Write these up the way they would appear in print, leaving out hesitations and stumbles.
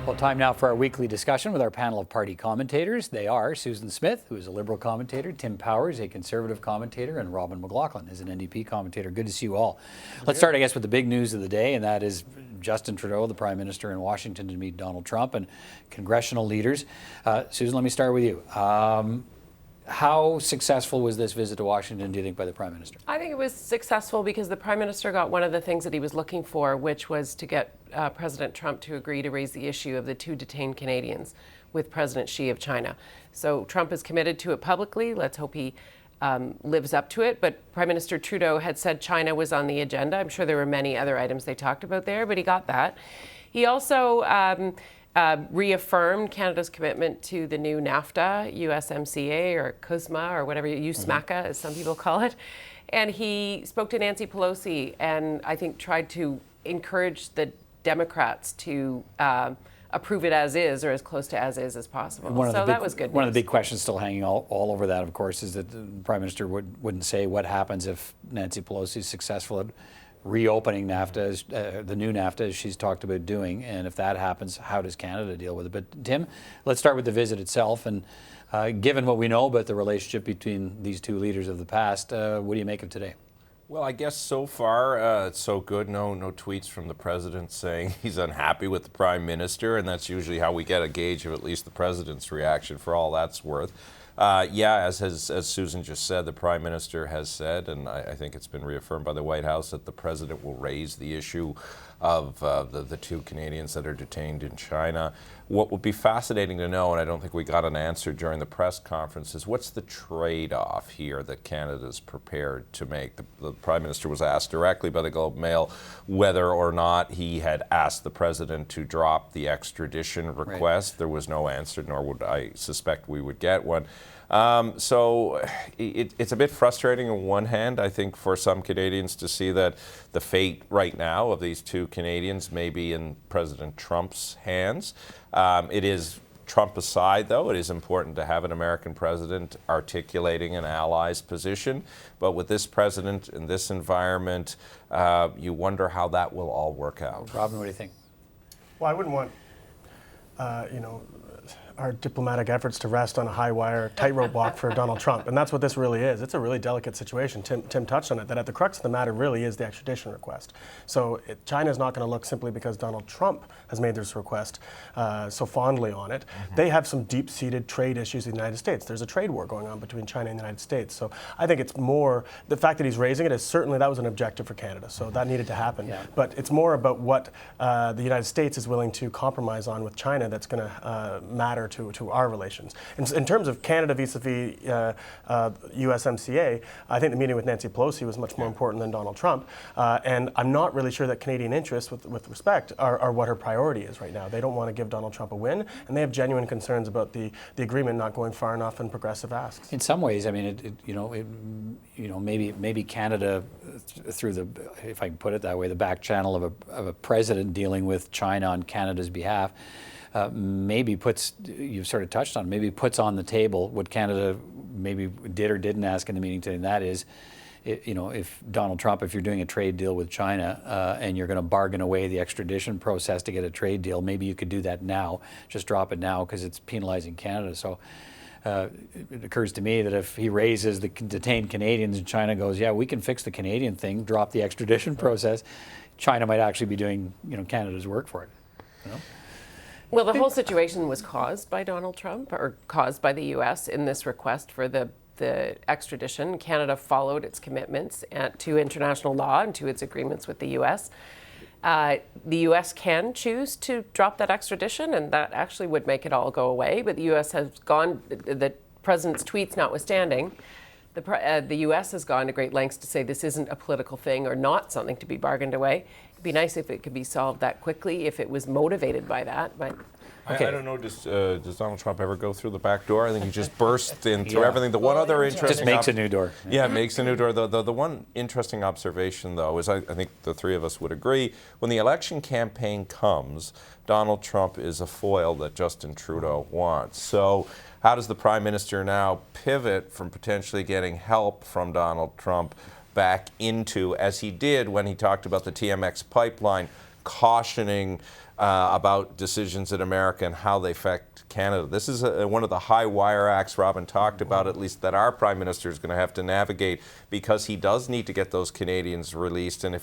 Well, time now for our weekly discussion with our panel of party commentators. They are Susan Smith, who is a Liberal commentator, Tim Powers, a Conservative commentator, and Robin MacLachlan is an NDP commentator. Good to see you all. Let's start, I guess, with the big news of the day, and that is Justin Trudeau, the Prime Minister in Washington, to meet Donald Trump and congressional leaders. Susan, let me start with you. How successful was this visit to Washington, do you think, by the Prime Minister? I think it was successful because the Prime Minister got one of the things that he was looking for, which was to get President Trump to agree to raise the issue of the 2 detained Canadians with President Xi of China. So Trump is committed to it publicly. Let's hope he lives up to it. But Prime Minister Trudeau had said China was on the agenda. I'm sure there were many other items they talked about there, but he got that. He also reaffirmed Canada's commitment to the new NAFTA, USMCA, or CUSMA, or whatever, USMACA, as some people call it. And he spoke to Nancy Pelosi and I think tried to encourage the Democrats to approve it as is, or as close to as is as possible. So that was good news. One of the big questions still hanging all over that, of course, is that the Prime Minister wouldn't say what happens if Nancy Pelosi is successful at reopening NAFTA, the new NAFTA, as she's talked about doing, and if that happens, how does Canada deal with it? But Tim, let's start with the visit itself, and given what we know about the relationship between these two leaders of the past, what do you make of today? Well, I guess so far it's so good. No tweets from the president saying he's unhappy with the Prime Minister, and that's usually how we get a gauge of at least the president's reaction, for all that's worth. As Susan just said, the Prime Minister has said, and I think it's been reaffirmed by the White House, that the president will raise the issue of the 2 Canadians that are detained in China. What would be fascinating to know, and I don't think we got an answer during the press conference, is what's the trade-off here that Canada's prepared to make? The Prime Minister was asked directly by the Globe and Mail whether or not he had asked the president to drop the extradition request. Right. There was no answer, nor would I suspect we would get one. So it's a bit frustrating on one hand, I think, for some Canadians to see that the fate right now of these 2 Canadians may be in President Trump's hands. It is, Trump aside, though, it is important to have an American president articulating an ally's position. But with this president in this environment, you wonder how that will all work out. Robin, what do you think? Well, I wouldn't want, our diplomatic efforts to rest on a high wire tightrope walk for Donald Trump. And that's what this really is. It's a really delicate situation. Tim touched on it, that at the crux of the matter really is the extradition request. So China is not going to look simply because Donald Trump has made this request so fondly on it. Mm-hmm. They have some deep-seated trade issues in the United States. There's a trade war going on between China and the United States. So I think it's more, the fact that he's raising it is certainly, that was an objective for Canada. So that needed to happen. Yeah. But it's more about what the United States is willing to compromise on with China that's going to matter to our relations. In terms of Canada vis-a-vis USMCA, I think the meeting with Nancy Pelosi was much more important than Donald Trump. And I'm not really sure that Canadian interests, with respect, are what her priority is right now. They don't want to give Donald Trump a win, and they have genuine concerns about the agreement not going far enough in progressive asks. In some ways, I mean, maybe Canada, through the, if I can put it that way, the back channel of a president dealing with China on Canada's behalf, maybe puts, you've sort of touched on, maybe puts on the table what Canada maybe did or didn't ask in the meeting today, and that is, if Donald Trump, if you're doing a trade deal with China and you're going to bargain away the extradition process to get a trade deal, maybe you could do that now, just drop it now because it's penalizing Canada. So it occurs to me that if he raises the detained Canadians and China goes, yeah, we can fix the Canadian thing, drop the extradition process, China might actually be doing Canada's work for it. Well, the whole situation was caused by Donald Trump, or caused by the U.S. in this request for the extradition. Canada followed its commitments to international law and to its agreements with the U.S. The U.S. can choose to drop that extradition, and that actually would make it all go away. But the U.S. has gone, the president's tweets notwithstanding, the U.S. has gone to great lengths to say this isn't a political thing or not something to be bargained away. It'd be nice if it could be solved that quickly, if it was motivated by that. But okay. I don't know, does Donald Trump ever go through the back door? I think he just burst into everything. The one other interesting... Just makes a new door. Yeah, it makes a new door. The one interesting observation, though, is I think the three of us would agree, when the election campaign comes, Donald Trump is a foil that Justin Trudeau wants. So how does the Prime Minister now pivot from potentially getting help from Donald Trump back into, as he did when he talked about the TMX pipeline, cautioning about decisions in America and how they affect Canada. This is one of the high wire acts Robin talked about, at least that our Prime Minister is going to have to navigate, because he does need to get those Canadians released. And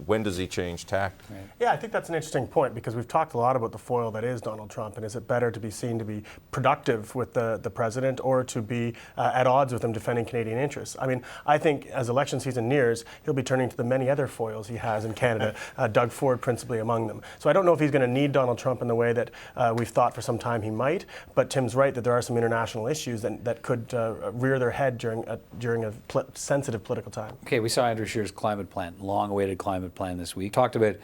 when does he change tact? Right. Yeah, I think that's an interesting point, because we've talked a lot about the foil that is Donald Trump, and is it better to be seen to be productive with the president, or to be at odds with him defending Canadian interests? I mean, I think as election season nears, he'll be turning to the many other foils he has in Canada, Doug Ford principally among them. So I don't know if he's going to need Donald Trump in the way that we've thought for some time he might, but Tim's right that there are some international issues that could rear their head during a sensitive political time. Okay, we saw Andrew Scheer's climate plan, long-awaited climate plan this week. Talked about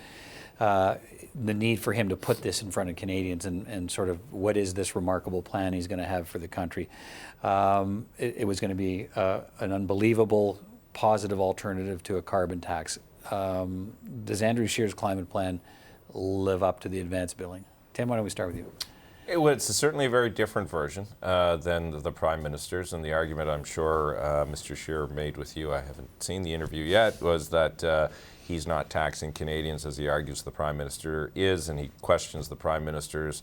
the need for him to put this in front of Canadians and sort of what is this remarkable plan he's going to have for the country. It was going to be an unbelievable positive alternative to a carbon tax. Does Andrew Scheer's climate plan live up to the advanced billing? Tim, why don't we start with you? It's certainly a very different version than the Prime Minister's, and the argument I'm sure Mr. Scheer made with you, I haven't seen the interview yet, was that he's not taxing Canadians, as he argues the Prime Minister is, and he questions the Prime Minister's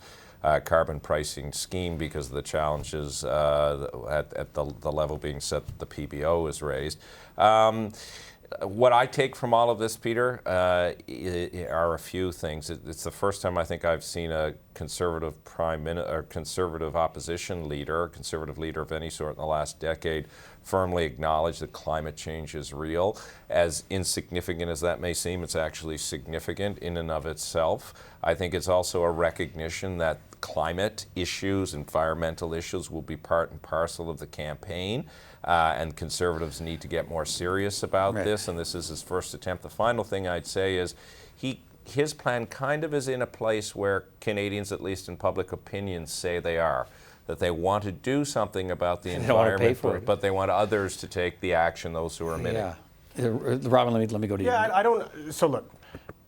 carbon pricing scheme because of the challenges at the level being set that the PBO is raised. What I take from all of this, Peter, are a few things. It's the first time I think I've seen a conservative conservative opposition leader, conservative leader of any sort in the last decade, firmly acknowledge that climate change is real. As insignificant as that may seem, it's actually significant in and of itself. I think it's also a recognition that climate issues, environmental issues, will be part and parcel of the campaign. And Conservatives need to get more serious about this, and this is his first attempt. The final thing I'd say is his plan kind of is in a place where Canadians, at least in public opinion, say they are, that they want to do something about the environment, but they want others to take the action, those who are emitting. Yeah. Robin, let me go to you. Yeah, I don't, so look,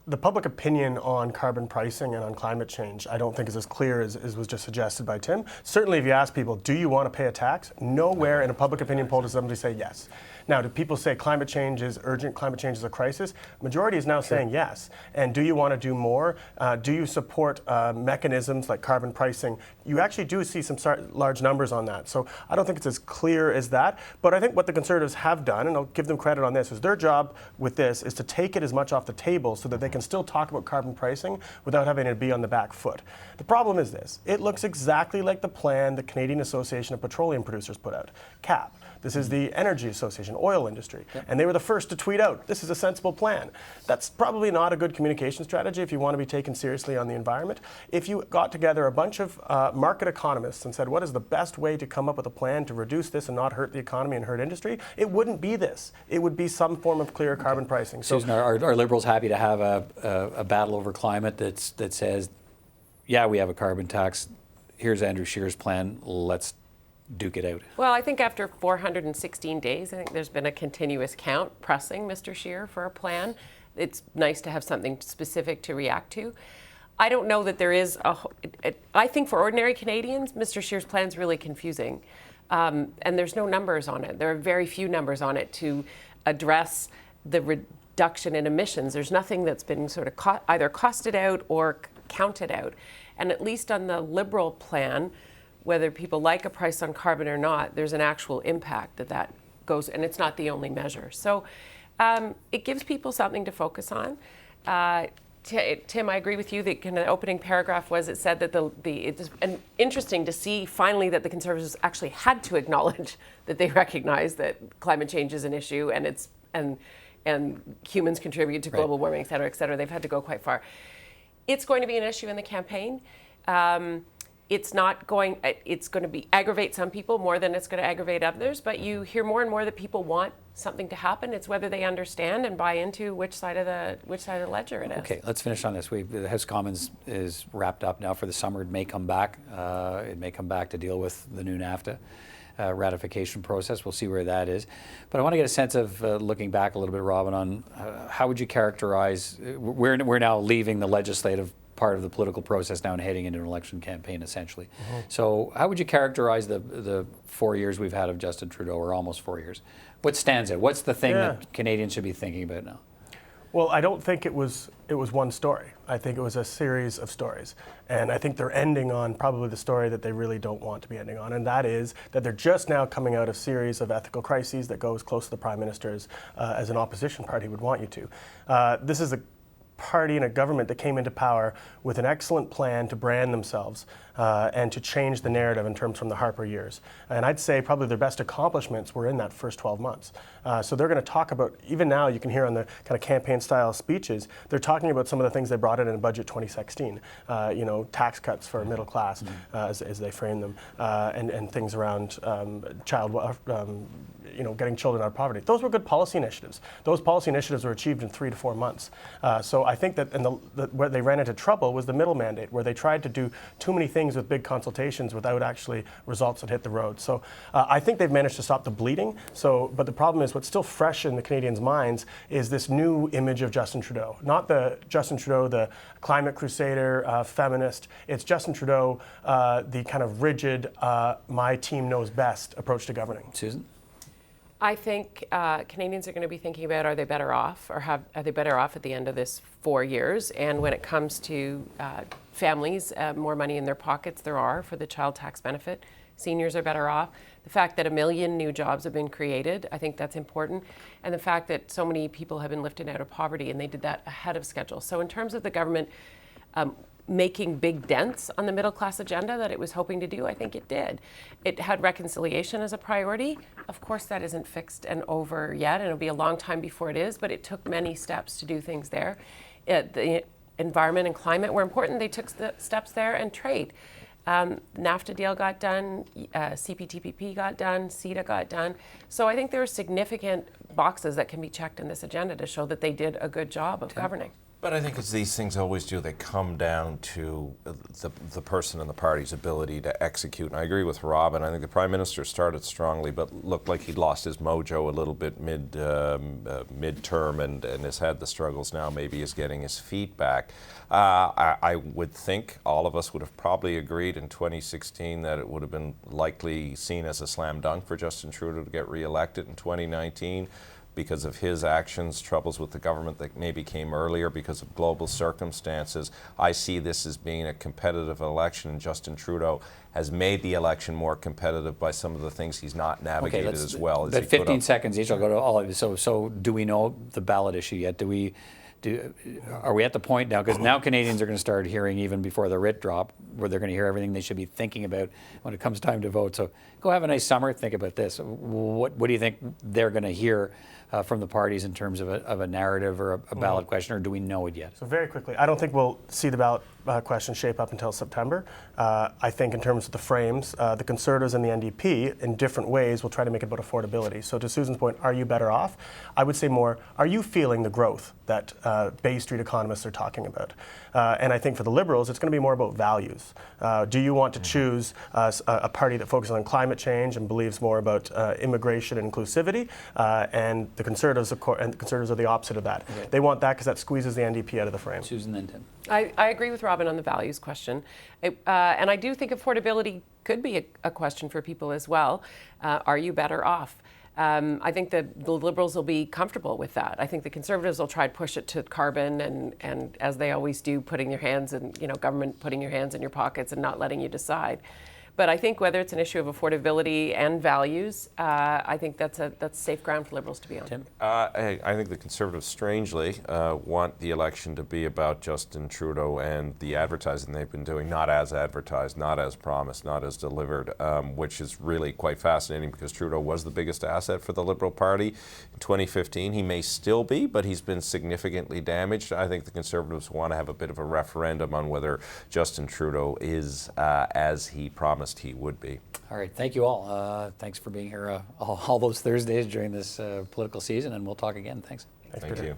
the public opinion on carbon pricing and on climate change, I don't think is as clear as was just suggested by Tim. Certainly if you ask people, do you want to pay a tax? Nowhere in a public opinion poll does somebody say yes. Now, do people say climate change is urgent, climate change is a crisis? Majority is now saying yes. And do you want to do more? Do you support mechanisms like carbon pricing? You actually do see some large numbers on that. So I don't think it's as clear as that. But I think what the Conservatives have done, and I'll give them credit on this, is their job with this is to take it as much off the table so that they can still talk about carbon pricing without having it be on the back foot. The problem is this. It looks exactly like the plan the Canadian Association of Petroleum Producers put out, CAP. This is the Energy Association, oil industry. Yep. And they were the first to tweet out, this is a sensible plan. That's probably not a good communication strategy if you want to be taken seriously on the environment. If you got together a bunch of market economists and said, what is the best way to come up with a plan to reduce this and not hurt the economy and hurt industry, it wouldn't be this. It would be some form of clear carbon pricing. So, Susan, are Liberals happy to have a battle over climate that says, yeah, we have a carbon tax, here's Andrew Scheer's plan, let's duke it out? Well, I think after 416 days, I think there's been a continuous count pressing Mr. Scheer for a plan. It's nice to have something specific to react to. I don't know that there is I think for ordinary Canadians, Mr. Scheer's plan is really confusing. And there's no numbers on it. There are very few numbers on it to address the reduction in emissions. There's nothing that's been sort of either costed out or counted out. And at least on the Liberal plan, whether people like a price on carbon or not, there's an actual impact that goes, and it's not the only measure. So it gives people something to focus on. Tim, I agree with you. The kind of opening paragraph it said that it's interesting to see finally that the Conservatives actually had to acknowledge that they recognize that climate change is an issue and humans contribute to global warming, et cetera, et cetera. They've had to go quite far. It's going to be an issue in the campaign. It's going to aggravate some people more than it's going to aggravate others, but you hear more and more that people want something to happen. It's whether they understand and buy into which side of the ledger it is. Okay, let's finish on this. The House Commons is wrapped up now for the summer. It may come back. It may come back to deal with the new NAFTA ratification process. We'll see where that is. But I want to get a sense of, looking back a little bit, Robin, on how would you characterize, we're now leaving the legislative part of the political process now and heading into an election campaign, essentially. Mm-hmm. So how would you characterize the 4 years we've had of Justin Trudeau, or almost 4 years? What stands out? What's the thing that Canadians should be thinking about now? Well, I don't think it was one story. I think it was a series of stories. And I think they're ending on probably the story that they really don't want to be ending on, and that is that they're just now coming out of a series of ethical crises that go as close to the Prime Minister as an opposition party would want you to. This is a party and a government that came into power with an excellent plan to brand themselves and to change the narrative in terms from the Harper years. And I'd say probably their best accomplishments were in that first 12 months. So they're going to talk about, even now you can hear on the kind of campaign style speeches, they're talking about some of the things they brought in Budget 2016, tax cuts for middle class as they frame them, and things around getting children out of poverty. Those were good policy initiatives. Those policy initiatives were achieved in 3 to 4 months. So I think that where they ran into trouble was the middle mandate, where they tried to do too many things with big consultations without actually results that hit the road. So I think they've managed to stop the bleeding. But the problem is what's still fresh in the Canadians' minds is this new image of Justin Trudeau. Not the Justin Trudeau, the climate crusader, feminist. It's Justin Trudeau, the kind of rigid, my team knows best approach to governing. Susan? I think Canadians are going to be thinking about, are they better off, or are they better off at the end of this 4 years? And when it comes to families, more money in their pockets there are for the child tax benefit. Seniors are better off. The fact that 1 million new jobs have been created, I think that's important. And the fact that so many people have been lifted out of poverty, and they did that ahead of schedule. So in terms of the government making big dents on the middle class agenda that it was hoping to do, I think it did. It had reconciliation as a priority. Of course, that isn't fixed and over yet, and it'll be a long time before it is, but it took many steps to do things there. The environment and climate were important. They took steps there, and trade. NAFTA deal got done, CPTPP got done, CETA got done. So I think there are significant boxes that can be checked in this agenda to show that they did a good job of governing. But I think as these things always do, they come down to the person and the party's ability to execute. And I agree with Robin. I think the Prime Minister started strongly, but looked like he'd lost his mojo a little bit midterm and has had the struggles now. Maybe is getting his feet back. I would think all of us would have probably agreed in 2016 that it would have been likely seen as a slam dunk for Justin Trudeau to get re-elected in 2019. Because of his actions, troubles with the government that maybe came earlier because of global circumstances. I see this as being a competitive election, and Justin Trudeau has made the election more competitive by some of the things he's not navigated as well as he could have. 15 seconds each. I'll go to all of you. So do we know the ballot issue yet? Are we at the point now? Because now Canadians are going to start hearing, even before the writ drop, where they're going to hear everything they should be thinking about when it comes time to vote. So go have a nice summer. Think about this. What do you think they're going to hear from the parties in terms of a narrative or a ballot question, or do we know it yet? So very quickly, I don't think we'll see the ballot question shape up until September. I think in terms of the frames, the Conservatives and the NDP in different ways will try to make it about affordability. So to Susan's point, are you better off? I would say more, are you feeling the growth that Bay Street economists are talking about? And I think for the Liberals, it's going to be more about values. Do you want to choose a party that focuses on climate change and believes more about immigration and inclusivity? And the Conservatives, of course, and the Conservatives are the opposite of that. Okay. They want that because that squeezes the NDP out of the frame. Susan, then Tim. I agree with Robin on the values question. And I do think affordability could be a question for people as well. Are you better off? I think that the Liberals will be comfortable with that. I think the Conservatives will try to push it to carbon and as they always do, putting their hands in, government putting your hands in your pockets and not letting you decide. But I think whether it's an issue of affordability and values, I think that's safe ground for Liberals to be on. Tim? I think the Conservatives, strangely, want the election to be about Justin Trudeau and the advertising they've been doing, not as advertised, not as promised, not as delivered, which is really quite fascinating because Trudeau was the biggest asset for the Liberal Party in 2015. He may still be, but he's been significantly damaged. I think the Conservatives want to have a bit of a referendum on whether Justin Trudeau is as he promised he would be. All right, thank you all. Thanks for being here all those Thursdays during this political season, and we'll talk again. Thanks. Thank you.